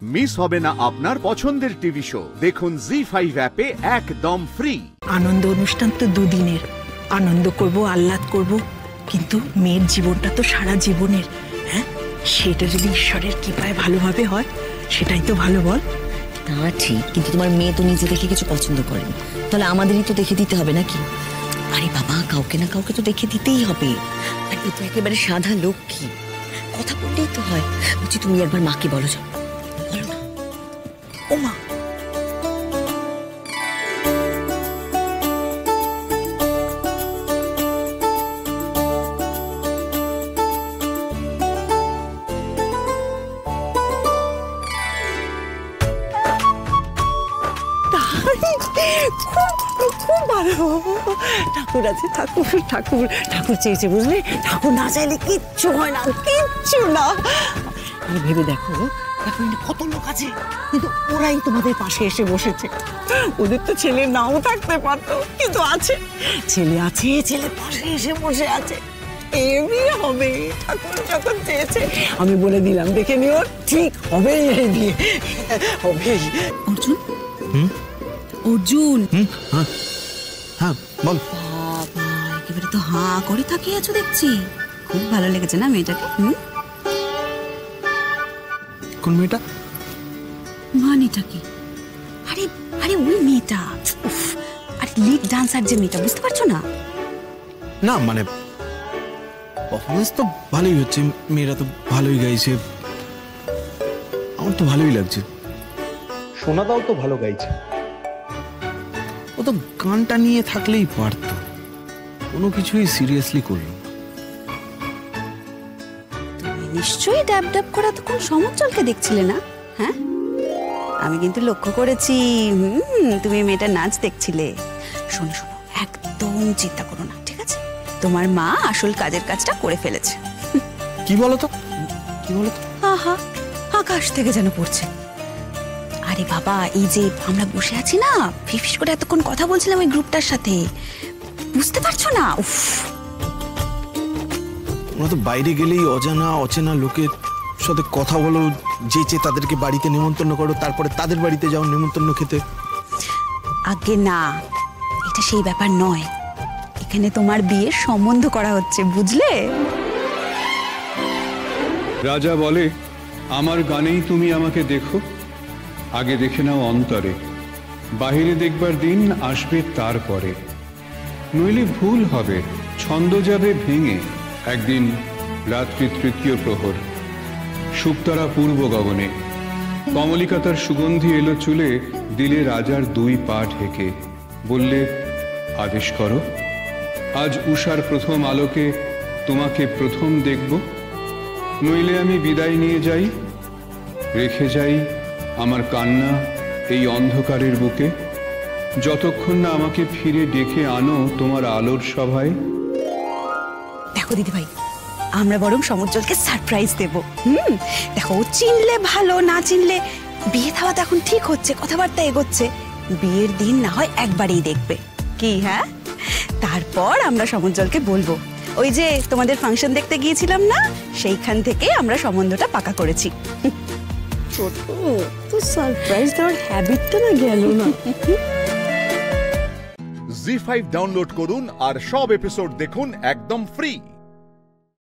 Miss হবে না আপনার পছন্দের টিভি শো। দেখুন জি5 অ্যাপে একদম ফ্রি। আনন্দ অনুষ্ঠান তো দুদিনের, আনন্দ করব, আহ্লাদ করব, কিন্তু মেয়ের জীবনটা তো সারা জীবনের। হ্যাঁ, সেটা যদি ঈশ্বরের কৃপায় ভালোভাবে হয় সেটাই তো ভালো, বল? তা ঠিক, কিন্তু তোমার মেয়ে তো নিজে দেখে কিছু পছন্দ করেনি, তাহলে আমাদেরই তো দেখে দিতে হবে নাকি? আরে বাবা, কাউকে না কাউকে তো দেখে দিতেই হবে। আর এ তো একেবারে সাদা লক্ষ্মী, কথা বললেই তো হয়। বলছি তুমি একবার মাকে বলো, যাও বলো না। ও মা, খুব ভালো। ঠাকুর আছে, ঠাকুর ঠাকুর ঠাকুর চেয়েছে, বুঝলি? ঠাকুর না চাইলে কিচ্ছু হয় না, কিচ্ছু না। ভেবে দেখো, কত লোক আছে, কিন্তু ওরাই তোমাদের পাশে এসে বসেছে। ওদের তো ছেলে নাও থাকতে পারতো, কিন্তু আছে, ছেলে আছে, ছেলে পাশে এসে বসে আছে। এমনি হবে, ঠাকুর যখন চেয়েছে। আমি বলে দিলাম, দেখে নিও, ঠিক হবে, এই বিয়ে হবে। অর্জুন, অর্জুন, হ্যাঁ বল। বাবা, একেবারে তো হাঁ করে তাকিয়ে আছো দেখছি। খুব ভালো লেগেছে না মেয়েটাকে? কোন মেয়েটা? মানেটা কি? আরে আরে ওই মেয়েটা, উফ, আরে লিড ডান্সার যে মেয়েটা, বুঝতে পারছো না? না মানে পারফরমেন্স তো ভালোই হচ্ছে, মেয়েরা তো ভালোই গাইছে, আমার তো ভালোই লাগছে। সোনাদাও তো ভালো গাইছে। ও তো গানটা নিয়ে থাকলেই পারতো, কোনো কিছুই সিরিয়াসলি করলো। তুমি নিশ্চয়ই ড্যাব ড্যাব করা তখন সমুজ্জ্বলকে দেখছিলে না? হ্যাঁ, আমি কিন্তু লক্ষ্য করেছি। তুমি মেয়েটার নাচ দেখছিলে। শোনো শোনো, একদম চিন্তা করো না, ঠিক আছে? তোমার মা আসল কাজের কাজটা করে ফেলেছে। কি বলতো, কি বলতো? আহা, আকাশ থেকে যেন পড়ছে। আরে বাবা, এই যে আমরা বসে আছি না, ফিস করে এতক্ষণ কথা বলছিলাম ওই গ্রুপটার সাথে, বুঝতে পারছো না? উফ, তোমরা তো বাইরে গেলেই অজানা অচেনা লোকের সাথে কথা বলো, যেচে তাদেরকে বাড়িতে নেমন্তন্ন করো, তারপরে তাদের বাড়িতে যাও নেমন্তন্ন খেতে। আগে না, এটা সেই ব্যাপার নয়। এখানে তোমার বিয়ের সম্বন্ধ করা হচ্ছে, বুঝলে? রাজা বলে, আমার গানেই তুমি আমাকে দেখো, আগে দেখে নাও অন্তরে, বাহিরে দেখবার দিন আসবে তারপরে। নইলে ভুল হবে, ছন্দ যাবে ভেঙে। একদিন রাত্রি তৃতীয় প্রহর, শুকতারা পূর্ব গগনে, কমলিকাতার সুগন্ধি এলো চুলে, দিলে রাজার দুই পা ঢেকে। বললে, আদেশ করো, আজ উষার প্রথম আলোকে তোমাকে প্রথম দেখব। নইলে আমি বিদায় নিয়ে যাই, রেখে যাই আমার কান্না এই অন্ধকারের বুকে, যতক্ষণ না আমাকে ফিরে ডেকে আনো তোমার আলোর সভায়। দেখো দিদি ভাই, আমরা বরং সমুজ্জ্বলকে সারপ্রাইজ দেব। দেখো, ও চিনলে ভালো, না চিনলে বিয়ে থাওয়া তো এখন ঠিক হচ্ছে, কথাবার্তা এগোচ্ছে। বিয়ের দিন না হয় একবারেই দেখবে কি? হ্যাঁ, তারপর আমরা সমুজ্জ্বলকে বলবো, ওই যে তোমাদের ফাংশন দেখতে গিয়েছিলাম না, সেইখান থেকে আমরা সম্বন্ধটা পাকা করেছি। ছোট তো সারপ্রাইজ দেওয়ার হ্যাবিটটা না গেল না। জি5 ডাউনলোড করুন আর সব এপিসোড দেখুন একদম ফ্রি।